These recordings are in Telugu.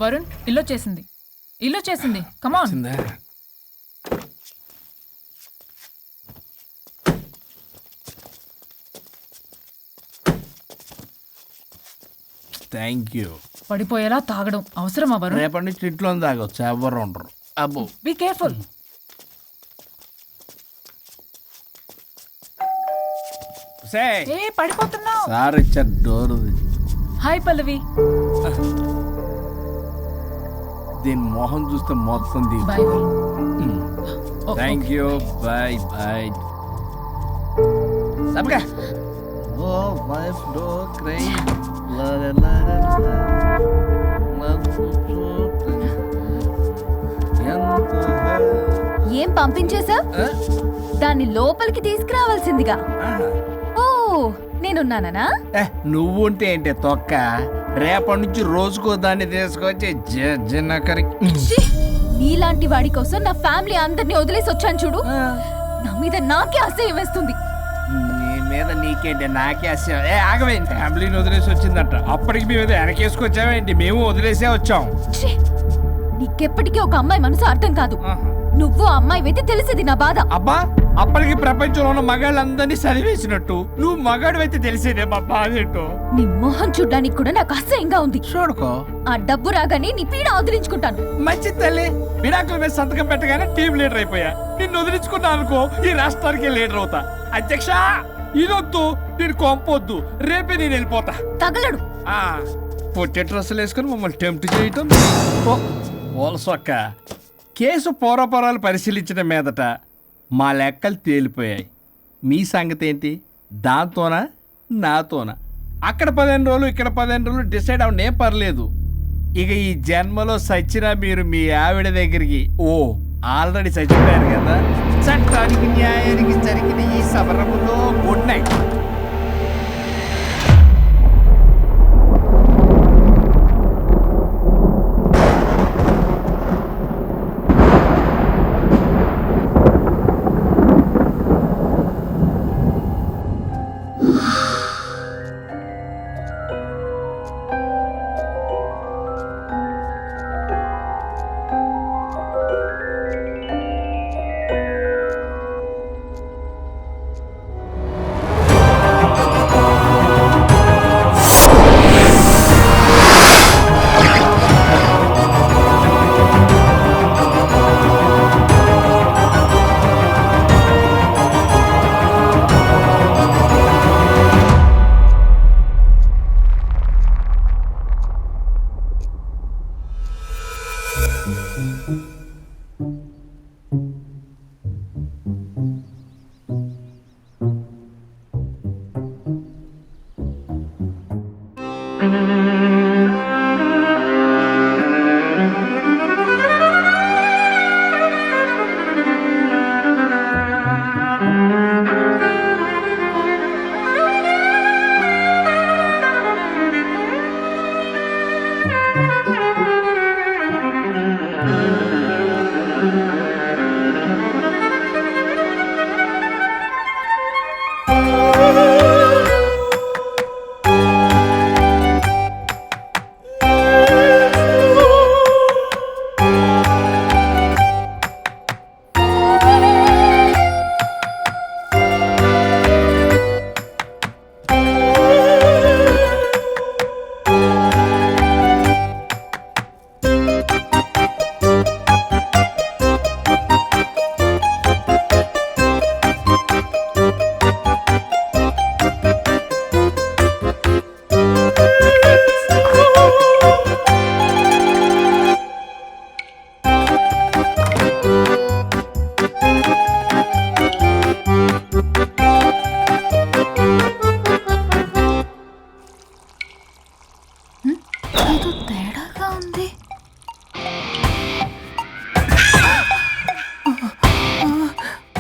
వరుణ్, ఇల్లు చేసింది. కమాన్. Thank you. పడిపోయేలా తాగడం అవసరమా వరుణ్? రేపటి నుంచి ఇంట్లో తాగొచ్చు, ఎవరు ఉండరు. అబ్బో, బీ కేర్ఫుల్. ఏ పడిపోతున్నావు? సార్ ఇచ్చారు డోర్. హాయ్ పల్లవి. దీని మొహం చూస్తే మొత్తం bye. Thank you. Bye bye. సబ్గా ఓ వైఫ్ డో క్రై ఏం పంపించేశా? దాన్ని లోపలికి తీసుకురావాల్సిందిగా. ఓ నేనున్నానా? నువ్వు ఉంటే ఏంటి తొక్క? రేపటి నుంచి రోజుకో దాన్ని తీసుకొచ్చి జనకరి. నీలాంటి వాడి కోసం నా ఫ్యామిలీ అందరినీ వదిలేసి వచ్చాను చూడు. నా మీద నాకే అసహ్యం వేస్తుంది. నీ మీద నీకేంటి? నాకే అసహ్యం. ఆగవేంటి? ఫ్యామిలీని వదిలేసి వచ్చిందంట. అప్పటికి మేము వెనకేసుకొచ్చామేంటి? మేము వదిలేసే వచ్చాం. నీకెప్పటికీ ఒక అమ్మాయి మనసు అర్థం కాదు. నువ్వు అమ్మాయి అయితే తెలిసేది నా బాధ. అబ్బా, అప్పటికి ప్రపంచంలో ఉన్న మగాళ్ళందరినీ చదివేసినట్టు నువ్వు మగాడు అయితే తెలిసేదే మా బాధ ఏంటో. నీ మొహం చూడ్డానికి కూడా నాకు అసహ్యంగా ఉంది. చూడుకో, ఆ డబ్బు రాగానే నీ పీడ వదిలించుకుంటాను. మంచి తల్లి. విడాకుల మీద సంతకం పెట్టగానే టీం లీడర్ అయిపోయా. నిన్ను వదిలించుకున్నా అనుకో, ఈ రాష్ట్రానికి లీడర్ అవుతా. అధ్యక్ష, ఇదొద్దు, నేను కొంపొద్దు. రేపే నేను వెళ్ళిపోతా. తగలడు. పొట్టి డ్రెస్సులు వేసుకుని మమ్మల్ని టెంప్ట్ చేయటం. ఓలసొక్క. కేసు పూర్వపరాలు పరిశీలించిన మీదట మా లెక్కలు తేలిపోయాయి. మీ సంగతి ఏంటి? దాంతోనా నాతోనా? అక్కడ 15 రోజులు, ఇక్కడ 15 రోజులు డిసైడ్ అవనే పర్లేదు. ఇక ఈ జన్మలో సచ్చినా మీరు మీ ఆవిడ దగ్గరికి ఆల్రెడీ చచ్చిపోయారు కదా. చట్టానికి న్యాయానికి జరిగిన ఈ సమరములో గుడ్ నైట్.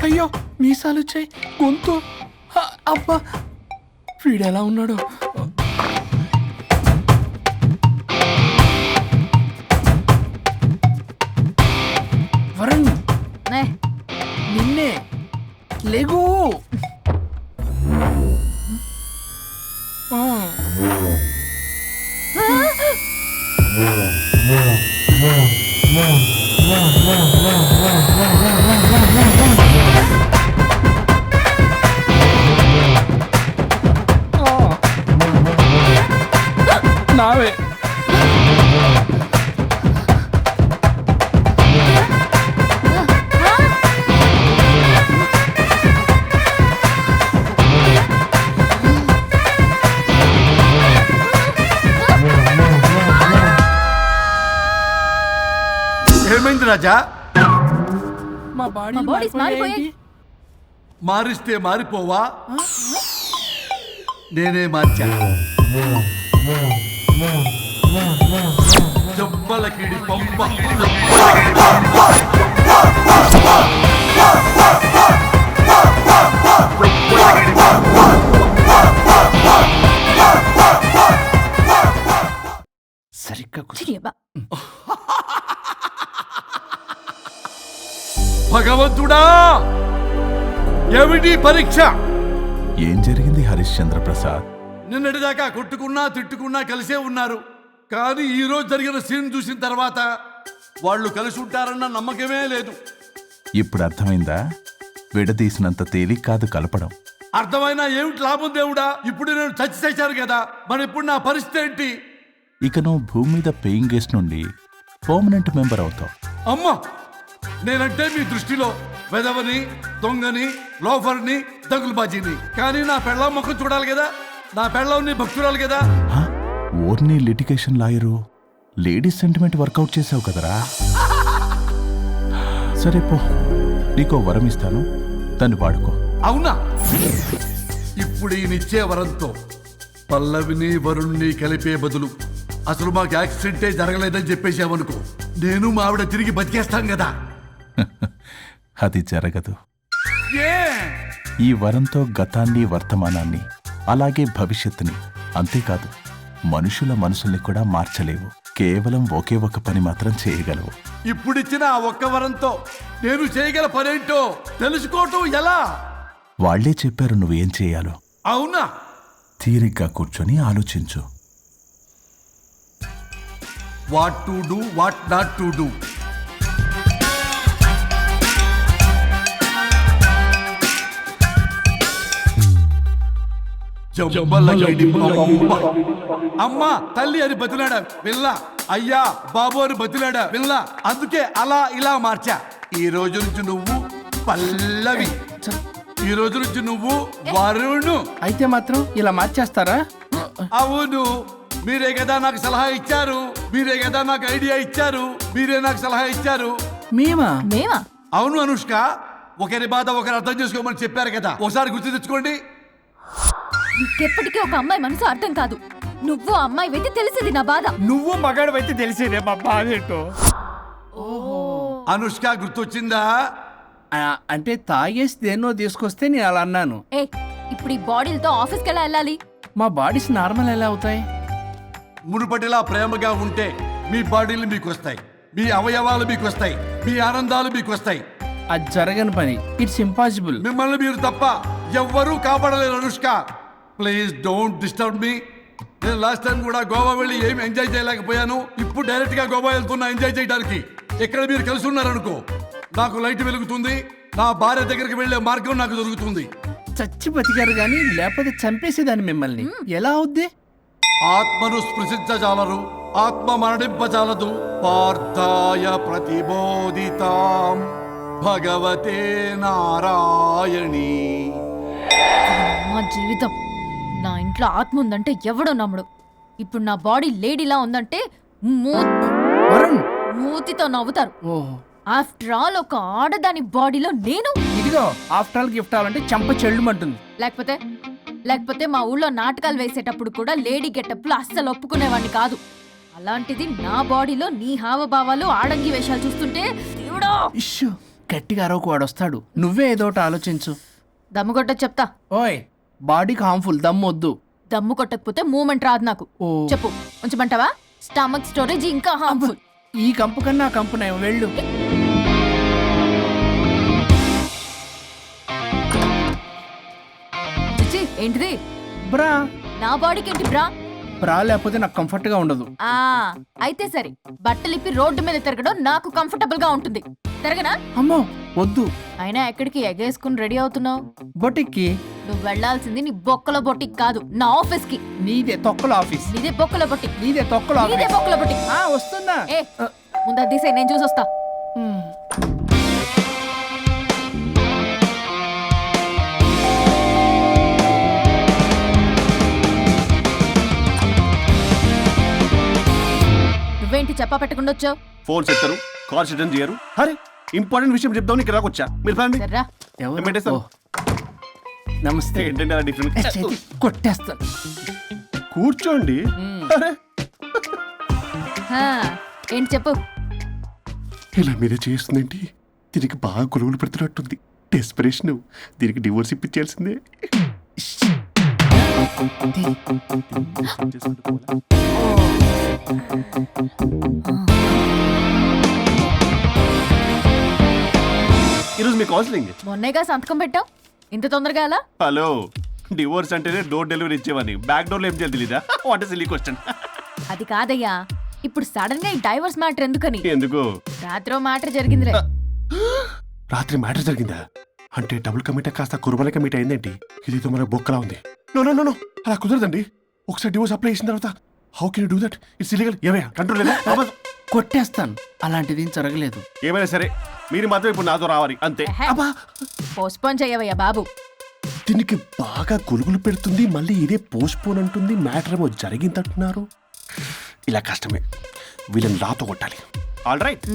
అయ్యో, మీసాలు వచ్చాయి, గొంతు. అబ్బా, వీడెలా ఉన్నాడు? వరుణ్, నిన్నే. లేగు. నావే ఏమైంది రాజా? మా మా బాడీస్ మారిపోయాయి. మారిస్తే మారిపోవా? నేనే మార్చా. చెంపలకిడి పంప. సరిగ్గా కూర్చో. చిరియబ్బా. భగవంతుడా, ఏమిటి పరీక్ష? ఏం జరిగింది హరిశ్చంద్ర ప్రసాద్? నిన్నటిదాకా కొట్టుకున్నా తిట్టుకున్నా కలిసే ఉన్నారు. కానీ ఈ రోజు జరిగిన సీన్ చూసిన తర్వాత వాళ్ళు కలిసి ఉంటారన్న నమ్మకమే లేదు. ఇప్పుడు అర్థమైందా? విడదీసినంత తేలిక కాదు కలపడం. అర్థమైనా ఏమిటి లాభం దేవుడా? ఇప్పుడు నేను చచ్చి చేశాను కదా, మరి ఇప్పుడు నా పరిస్థితి ఏంటి? ఇక నువ్వు భూమి మీద పేయింగ్ గెస్ట్ నుండి పర్మనెంట్ మెంబర్ అవుతావు. అమ్మా, నేనంటే మీ దృష్టిలో వెదవని, దొంగని, లోఫర్ని, దగులుబాజీని. కానీ నా పెళ్ళం ముఖం చూడాలి కదా, నా పెళ్ళం నీ భక్తురాలు కదా. హ? ఓర్ని litigation lawyer, ladies sentiment work out చేసావు కదరా. సరే పో, నీకో వరం ఇస్తాను, దాన్ని వాడుకో. అవునా? ఇప్పుడు ఈయనిచ్చే వరంతో పల్లవిని వరుణ్ణి కలిపే బదులు అసలు మాకు యాక్సిడెంటే జరగలేదని చెప్పేసామనుకో, నేను మా ఆవిడ తిరిగి బతికేస్తాం కదా. అది జరగదు. ఏ ఈ వరంతో గతాన్ని, వర్తమానాన్ని, అలాగే భవిష్యత్తుని, అంతేకాదు మనుషుల మనసుల్ని కూడా మార్చలేవు. కేవలం ఒకే ఒక పని మాత్రం చేయగలవు. ఇప్పుడిచ్చిన ఆ ఒక్క వరంతో నేను చేయగల పనేంటో తెలుసుకోవటం ఎలా? వాళ్లే చెప్పారు నువ్వేం చేయాలో. అవునా? తీరిగ్గా కూర్చొని ఆలోచించు. What to do, what not to do. అమ్మా తల్లి అని బతిలాడా విల్ల, అయ్యా బాబు అని బతిలాడా విల్ల. అందుకే అలా ఇలా మార్చా. ఈ రోజు నుంచి నువ్వు పల్లవి, ఈ రోజు నుంచి నువ్వు వరుణు. అయితే మాత్రం ఇలా మార్చేస్తారా? అవును, మీరే కదా నాకు సలహా ఇచ్చారు, మీరే కదా నాకు ఐడియా ఇచ్చారు, మీరే నాకు సలహా ఇచ్చారు. మేమా? మేమా? అవును అనుష్క, ఒకరి బాధ ఒకరు అర్థం చేసుకోమని చెప్పారు కదా, ఒకసారి గుర్తు తెచ్చుకోండి. నీకెప్పటికీ ఒక అమ్మాయి మనసు అర్థం కాదు. నువ్వు అమ్మాయి వెతి తెలిసింది నా బాధ. నువ్వు మగాడు అయితే తెలిసేదే మా బాధ ఏంటో. అనుష్క గుర్తొచ్చిందా? అంటే తాగేసి దేన్నో తీసుకొస్తే నేను అలా అన్నాను. ఏ, ఇప్పుడు ఈ బాడీలతో ఆఫీస్కి ఎలా వెళ్ళాలి? మా బాడీస్ నార్మల్ ఎలా అవుతాయి? మునుపటిలా ప్రేమగా ఉంటే మీ బాడీలు మీకు వస్తాయి, మీ అవయవాలు మీకు వస్తాయి, మీ ఆనందాలు మీకు వస్తాయి. అది జరగని పని. It's impossible. మిమ్మల్ని మీరు తప్ప ఎవ్వరూ కాపాడలేరు Anushka. Please don't disturb me. నేను లాస్ట్ టైం కూడా గోవా వెళ్ళి ఏం ఎంజాయ్ చేయలేకపోయాను. ఇప్పుడు డైరెక్ట్ గా గోవా వెళ్తున్నా ఎంజాయ్ చేయడానికి. ఇక్కడ మీరు కలిసి ఉన్నారనుకో, నాకు లైట్ వెలుగుతుంది, నా భార్య దగ్గరికి వెళ్లే మార్గం నాకు దొరుకుతుంది. చచ్చి బతికారు కానీ లేకపోతే చంపేసేదాన్ని మిమ్మల్ని. ఎలా అవుద్ది? ఆత్మను స్పృశించజాలరు, ఆత్మ మరణింపజాలదు. పార్థాయ ప్రతిబోధితాం భగవతే నారాయణి. మా జీవితం, నా ఇంట్లో ఆత్మ ఉందంటే ఎవడో నమ్ముడు. ఇప్పుడు నా బాడీ లేడీలా ఉందంటే వరుణ్, మూతితో నవ్వుతారు. ఓహో, ఆఫ్టర్ ఆల్ ఒక ఆడదాని బాడీలో నేను. ఇదిగో ఆఫ్టర్ ఆల్ గిఫ్ట్ అవ్వాలంటే చంప చెల్లుమంటుంది. లేకపోతే మా ఊళ్ళో నాటకాలు వేసేటప్పుడు కూడా లేడీ గెటప్లు అస్సలు ఒప్పుకునేవాడిని కాదు. అలాంటిది నా బాడీలో నీ హావభావాలు, ఆడంగి వేషాలు చూస్తుంటే దేవుడో. ఇష్యూ, గట్టిగా అరవకు, వాడు వస్తాడు. నువ్వే ఏదో ఒకటి ఆలోచించు. దమ్ము కొట్ట చెప్తా. ఓయ్, బాడీకి హార్మ్ఫుల్, దమ్మొద్దు. దమ్ము కొట్టకపోతే మూమెంట్ రాదు నాకు. ఓ. చెప్పు, ఉంచమంటావా? స్టమక్ స్టోరేజ్ ఇంకా హార్మ్ఫుల్. ఈ కంపు కన్నా ఆ కంపు నయం, వెళ్ళు. చిచి, ఏంటిది? బ్రా. నా బాడీకి ఏంటి బ్రా? బ్రా లేకపోతే నాకు కంఫర్ట్ గా ఉండదు. ఆ అయితే సరే, బట్టలిప్పి రోడ్డు మీద తిరగడం నాకు కంఫర్టబుల్ గా ఉంటుంది. తిరగనా? అమ్మో వద్దు. అయినా ఎక్కడికి ఎగేసుకుని రెడీ అవుతున్నావు? బొటిక్కి. నువ్వు వెళ్లాల్సింది నీ బొక్కల బొట్టికి కాదు, నా ఆఫీస్ కి. నీదే తొక్కల ఆఫీస్. నీదే బొక్కల బొట్టి. నీదే తొక్కల నీదే ఆఫీస్. బొక్కల బొట్టి. వస్తున్నా. ఏ ముందు తీసే, నేను చూసొస్తా. నువ్వేంటి చెప్పా పెట్టకుండా వచ్చావు? ఫోన్ చెప్తారు, కాల్ అటెండ్ చేయరు. అరే ఇంపార్టెంట్ విషయం చెప్దాం ఇక్కడ వచ్చా. మీరు ఫ్యామిలీ సర్రా. ఎవరు? పెట్టేస్తాను. ఓ. నమస్తే. ఏంటంటే అలా డిఫరెంట్. చేతి కొట్టేస్తాను. కూర్చోండి. అరే హా, ఏంటి చెప్పు. ఇలా మీరే చేస్తుందేంటి? దీనికి బాగా గొలుగులు పెడుతున్నట్టుంది. డెస్పిరేషన్. దీనికి డివోర్స్ ఇప్పించాల్సిందే. ఈరోజు మీ కౌన్సిలింగ్. మొన్నేగా సంతకం పెట్టావు, ఇంత తొందరగా అలా? హలో, డివోర్స్ అంటేనే డోర్ డెలివరీ ఇచ్చేవాని, బ్యాక్ డోర్ లో ఏం చేయాలి తెలీదా? What is silly question. అది కాదయ్యా, ఇప్పుడు సడన్ గా ఈ డైవర్స్ మ్యాటర్ ఎందుకని? ఎందుకు? రాత్రో మ్యాటర్ జరిగిందిలే. రాత్రి మ్యాటర్ జరిగిందా? అంటే డబుల్ కమిట్ కాస్త కుర్బల కమిట్ అయిందేంటి? ఇదితో మన బొక్కలా ఉంది. నో నో నో నో, అలా కుదరదండి. ఒకసారి డివోర్స్ అప్లై చేసిన తర్వాత how can you do that? It's illegal. ఏమయ్యా కంట్రోల్ లేదా? కొట్టేస్తాను. అలాంటిది ఏం జరగలేదు. ఏమైనా సరే మీరు మాత్రం ఇప్పుడు నాతో రావాలి అంతే. అబ్బా, పోస్ట్పోన్ చేయవయ్యా బాబు. దీనికి బాగా గొలుగులు పెడుతుంది, మళ్ళీ ఇదే పోస్ట్పోన్ అంటుంది. మ్యాటర్ ఏమో జరిగిందంటున్నారు. ఇలా కష్టమే, వీళ్ళని నాతో కొట్టాలి. ఆల్ రైట్,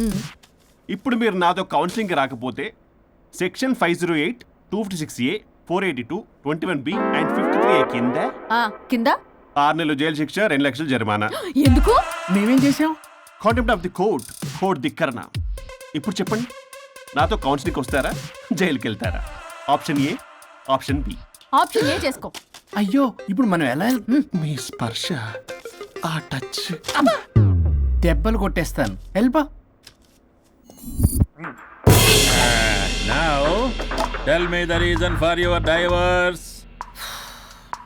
ఇప్పుడు మీరు నాతో కౌన్సిలింగ్కి రాకపోతే section 508, 256A, 482, 21B and 53A కింద కింద 6 నెలలు జైలు శిక్ష, 2 లక్షలు జరిమానా. ఎందుకు? మేమేం చేసాం? Contempt of the court, court ధిక్కరణ. ఇప్పుడు చెప్పండి, నాతో కౌన్సిలింగ్కి వస్తారా, జైలుకి వెళ్తారా? Option A, option B. Option A చేసుకో. అయ్యో ఇప్పుడు మనం ఎలా మీ స్పర్శ, ఆ టచ్. దెబ్బలు కొట్టేస్తాను. వెళ్ళిపో. Now, tell me the reason for your divorce.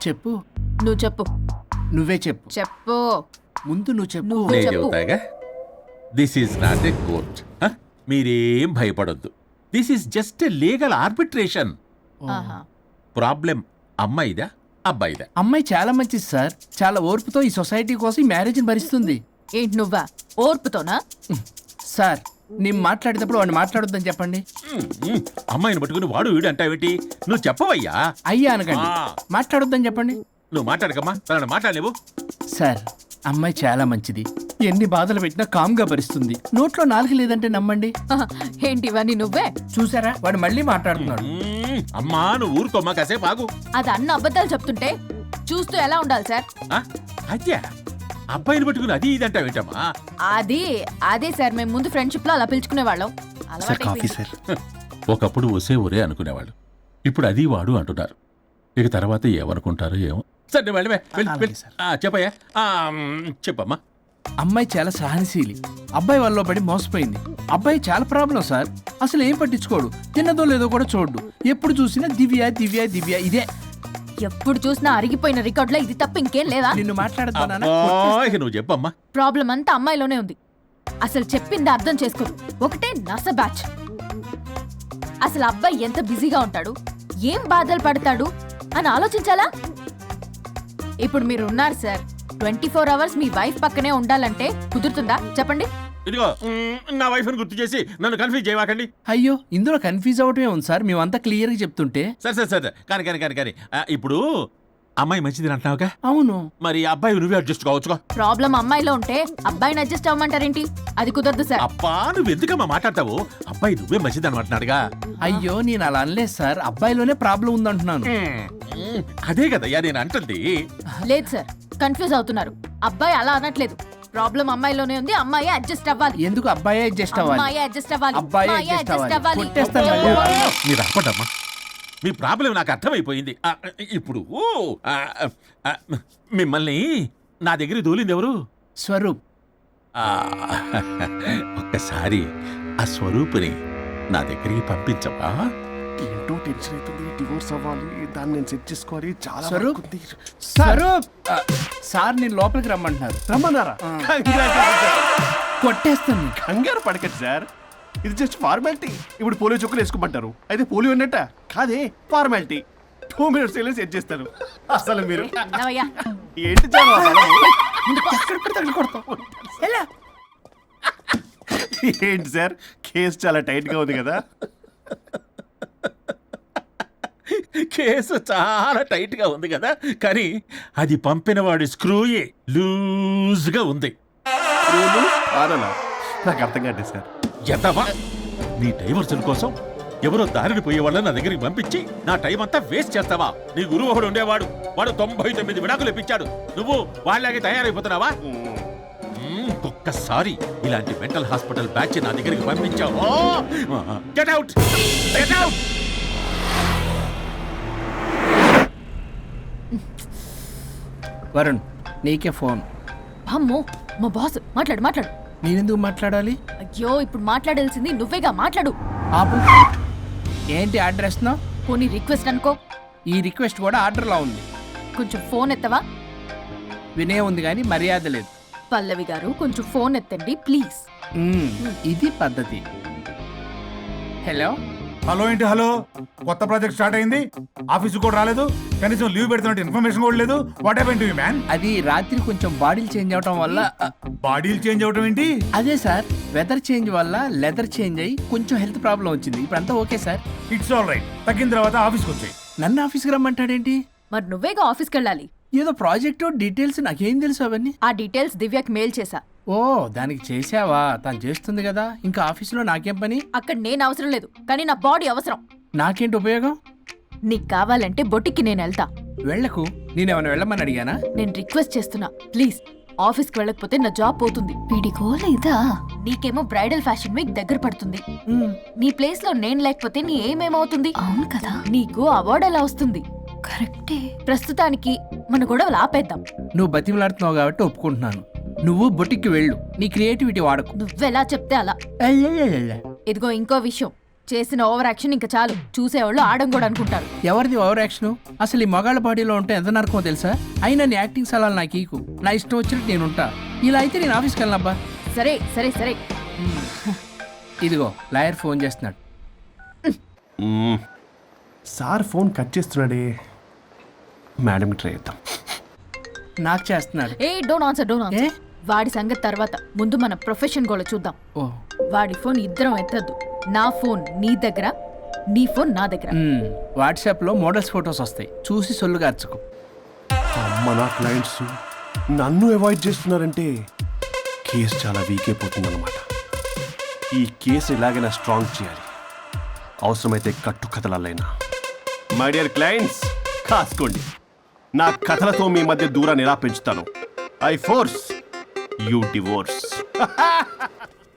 చెప్పు. నువ్వు చెప్పు. నువ్వే చెప్పు. చెప్పు. ముందు నువ్వు చెప్పు. నువ్వు నేను చెప్పు. చెబుతాగా. This is not a court. మీరేం భయపడొద్దు. This is just a legal arbitration. ఆహా. ప్రాబ్లం అమ్మాయిదా అబ్బాయిదా? అమ్మాయి చాలా మంచిది సార్. చాలా ఓర్పుతో ఈ సొసైటీ కోసం ఈ మ్యారేజ్ని భరిస్తుంది. ఏంటి నువ్వా? ఓర్పుతోనా? సార్ నేను మాట్లాడేటప్పుడు వాడిని మాట్లాడొద్దని చెప్పండి. అమ్మాయిని పట్టుకుని వాడు వీడు అంటావేంటి? నువ్వు చెప్పవయ్యా. అయ్యా అనకండి. ఆ. మాట్లాడొద్దని చెప్పండి. నువ్వు మాట్లాడకమ్మా, తనని మాట్లాడలేవు. సార్ అమ్మాయి చాలా మంచిది. ఎన్ని బాధలు పెట్టినా కామ్గా భరిస్తుంది. నోట్లో నాలుగు లేదంటే నమ్మండి. ఏంటి ఇవన్నీ నువ్వే? చూసారా వాడు మళ్ళీ మాట్లాడుతున్నాడు. అమ్మా నువ్వు ఊరుకోమ్మా, కాసేపు ఆగు. అది అన్న అబద్ధాలు చెప్తుంటే చూస్తూ ఎలా ఉండాలి సార్? అద్యా అబ్బాయిని పట్టుకుని అది ఇది అంటావేంటమ్మా? అదే సార్, మేము ముందు ఫ్రెండ్షిప్ లో అలా పిలుచుకునే వాళ్ళం. Sir coffee sir. ఒకప్పుడు ఒసే ఒరే అనుకునేవాళ్ళు, ఇప్పుడు అది వాడు అంటున్నారు. ఇక తర్వాత ఏమనుకుంటారో ఏమో. సరే వెళ్ళవే, అలాగే సార్. చెప్పయ్యా. చెప్పమ్మా. అమ్మాయి చాలా సహనశీలి. అబ్బాయి వాళ్ళలో పడి మోసపోయింది. అబ్బాయి చాలా ప్రాబ్లం సార్. అసలు ఏం పట్టించుకోడు. తిన్నదో లేదో కూడా చూడు. ఎప్పుడు చూసినా దివ్య దివ్య దివ్య ఇదే. ఎప్పుడు చూసినా అరిగిపోయిన రికార్డులో ఇది తప్ప ఇంకేం లేదా? నిన్ను మాట్లాడతానా? ఇక నువ్వు చెప్పమ్మా. ప్రాబ్లం అంతా అమ్మాయిలోనే ఉంది. అసలు చెప్పింది అర్థం చేసుకోదు. ఒకటే నస బ్యాచ్. అసలు అబ్బాయి ఎంత బిజీగా ఉంటాడు, ఏం బాధలు పడతాడు అని ఆలోచించాలా? ఇప్పుడు మీరు ఉన్నారు సార్, 24 hours మీ వైఫ్ పక్కనే ఉండాలంటే కుదురుతుందా చెప్పండి? ఇదిగో నా వైఫ్ ని గుర్తు చేసి నన్ను కన్ఫ్యూజ్ చేయవాకండి. అయ్యో ఇందులో కన్ఫ్యూజ్ అవటమే ఉంది సార్. మేమంతా క్లియర్ గా చెప్తుంటే. సరే కానీ ఇప్పుడు అమ్మాయి మంచిది అంటున్నావుగా, అవును. మరి అబ్బాయి నువ్వే అడ్జస్ట్ కావచ్చుగా. ప్రాబ్లం అమ్మాయిలో ఉంటే అబ్బాయిని అడ్జస్ట్ అవ్వమంటారేంటి? అది కుదరదు సార్. అబ్బా నువ్వు ఎందుకమ్మా మాట్లాడతావు? అబ్బాయి నువ్వే మంచిది అనమాటున్నాడుగా. అయ్యో నేను అలా అనలేదు సార్. అబ్బాయిలోనే ప్రాబ్లం ఉందంటున్నాను. అదే కదయ్యా నేను అంటుంది. లేదు సార్, కన్ఫ్యూజ్ అవుతున్నారు. అబ్బాయి అలా అనట్లేదు. ప్రాబ్లం అమ్మాయిలోనే ఉంది. అమ్మాయి అడ్జస్ట్ అవ్వాలి. ఎందుకు అబ్బాయి అడ్జస్ట్ అవ్వాలి? అమ్మాయి అడ్జస్ట్ అవ్వాలి. అబ్బాయి అమ్మాయి adjust adjust అవ్వాలి. అవ్వాలి. కొట్టేస్తాను మళ్ళీ. మీరు ఆపడమ్మా, మీ ప్రాబ్లం నాకు అర్థమైపోయింది. ఇప్పుడు మిమ్మల్ని నా దగ్గర దూలింది ఎవరు? స్వరూప్. ఆ, ఒక్కసారి ఆ స్వరూపుని నా దగ్గరికి పంపించవా? ఏంటో టెన్షన్ అవుతుంది. డివోర్స్ అవ్వాలి, దాన్ని నేను సెట్ చేసుకోవాలి. చాలా స్వరూప్? work ఉంది. స్వరూప్ సార్ నేను లోపలికి రమ్మంటున్నారు. రమ్మన్నారా? Congratulations, sir. కొట్టేస్తాను. కంగారు పడకండి సార్, ఇది జస్ట్ ఫార్మాలిటీ. ఇప్పుడు పోలియో చుక్కలు వేసుకోమంటారు, అయితే పోలియో ఉన్నట్ట కాదే, ఫార్మాలిటీ. 2 minutes వెళ్ళి సెట్ చేస్తారు. అసలు మీరు నవయ్యా ఏంటి చాలా ఏంటి సార్, కేసు చాలా టైట్ గా ఉంది కదా. కేసు చాలా టైట్ గా ఉంది కదా, కానీ అది పంపిన వాడి స్క్రూయే లూజ్ గా ఉంది. రూలు ఆనలా నాకు అర్థం కాదు సార్. ఎంతవా నీ డైవర్సన్ కోసం ఎవరో దారిని పోయే వాళ్ళని నా దగ్గరికి పంపించి నా టైం అంతా వేస్ట్ చేస్తావా? నీ గురువు ఒకడు ఉండేవాడు, వాడు 99 విడాకులు ఇప్పించాడు. నువ్వు వాళ్ళలాగే తయారైపోతున్నావా? ఒక్కసారి ఇలాంటి మెంటల్ హాస్పిటల్ బ్యాచ్ నా దగ్గరికి పంపించావు, get out, get out. Varun నీకే ఫోన్. అమ్మో మా బాస్. మాట్లాడు మాట్లాడు. నేనెందుకు మాట్లాడాలి? అయ్యో ఇప్పుడు మాట్లాడాల్సింది నువ్వేగా, మాట్లాడు. ఆపు. ఏంటి ఆర్డర్ ఇస్తున్నావు? పోనీ రిక్వెస్ట్ అనుకో. ఈ రిక్వెస్ట్ కూడా ఆర్డర్లో ఉంది. కొంచెం ఫోన్ ఎత్తవా? వినే ఉంది కానీ మర్యాద లేదు. పల్లవి గారు కొంచెం ఫోన్ ఎత్తండి ప్లీజ్. ఇది పద్ధతి. హలో. హలో ఏంటి హలో? కొత్త ప్రాజెక్ట్ స్టార్ట్ అయింది, ఆఫీసు కూడా రాలేదు, కనీసం లీవ్ పెడుతున్నట్టు ఇన్ఫర్మేషన్ కూడా లేదు. What happened to you man? అది రాత్రి కొంచెం బాడీలు చేంజ్ అవటం వల్ల. బాడీలు చేంజ్ అవటం ఏంటి? అదే సార్, వెదర్ చేంజ్ వల్ల లెదర్ చేంజ్ అయ్యి కొంచెం హెల్త్ ప్రాబ్లం వచ్చింది. ఇప్పుడు అంతా okay sir. It's all right. తగ్గిన తర్వాత ఆఫీస్కి వచ్చాయి. నన్ను ఆఫీస్కి రమ్మంటాడేంటి? మరి నువ్వేగా ఆఫీస్కి వెళ్ళాలి. ఏదో ప్రాజెక్టు డీటెయిల్స్ నాకేం తెలుసు అవన్నీ. ఆ డీటెయిల్స్ దివ్యకి మెయిల్ చేశా. ఓ దానికి చేసావా? తను చేస్తుంది కదా, ఇంకా ఆఫీసులో నాకేం పని? అక్కడ నేను అవసరం లేదు, కానీ నా బాడీ అవసరం. నాకేంటి ఉపయోగం? నీకు కావాలంటే బొటిక్కి నేను వెళ్తా. వెళ్లకు. నేనేమైనా వెళ్ళమని అడిగానా? నేను రిక్వెస్ట్ చేస్తున్నా ప్లీజ్. ఆఫీస్కి వెళ్ళకపోతే నా జాబ్ పోతుంది. వీడికోలా ఇదా? నీకేమో బ్రైడల్ ఫ్యాషన్ వీక్ దగ్గర పడుతుంది. నీ ప్లేస్ లో నేను లేకపోతే నీ ఏమేమవుతుంది? అవును కదా. నీకు అవార్డు ఎలా వస్తుంది? కరెక్టే. ప్రస్తుతానికి మన గొడవలు ఆపేద్దాం. నువ్వు బతిమలాడుతున్నావు కాబట్టి ఒప్పుకుంటున్నాను. నువ్వు బొటిక్కి వెళ్ళు, నీ క్రియేటివిటీ వాడకు. నువ్వెలా చెప్తే అలా. ఇదిగో ఇంకో విషయం, చేసిన ఓవర్ యాక్షన్ ఇంకా చాలు. చూసేవాళ్ళు ఆడం కూడా అనుకుంటారు. ఎవరిది ఓవర్ యాక్షన్? అసలు ఈ మగాళ్ళ బాడీలో ఉంటే ఎంత నరకమో తెలుసా? అయినా నీ యాక్టింగ్ సలాలు నాకు ఈకు. నా ఇష్టం వచ్చినట్టు నేను ఉంటా. ఇలా అయితే నేను ఆఫీస్కి వెళ్ళనబ్బా. సరే సరే సరే. ఇదిగో లాయర్ ఫోన్ చేస్తున్నాడు. సార్ ఫోన్ కట్ చేస్తున్నాడే, మేడం ట్రై చేద్దాం. నాకు చేస్తున్నాడు. ఏ డోంట్ ఆన్సర్. వాడి సంగతి తర్వాత, ముందు మన ప్రొఫెషన్ గోల చూద్దాం. ఓ వాడి ఫోన్ ఇద్దరం ఎత్తద్దు. నా ఫోన్ నీ దగ్గర, నీ ఫోన్ నా దగ్గర. వాట్సాప్లో మోడల్స్ ఫొటోస్ వస్తాయి, చూసి సొల్లు గార్చుకో. అమ్మ నా క్లయింట్స్ నన్ను అవాయిడ్ చేస్తున్నారంటే కేసు చాలా వీక్ అయిపోతుందన్నమాట. ఈ కేసు ఎలాగైనా స్ట్రాంగ్ చేయాలి, అవసరమైతే కట్టు కథలైనా. మై డియర్ క్లయింట్స్, కాసుకోండి. నా కథలతో మీ మధ్య దూరాన్ని ఎలా పెంచుతాను. I force you divorce.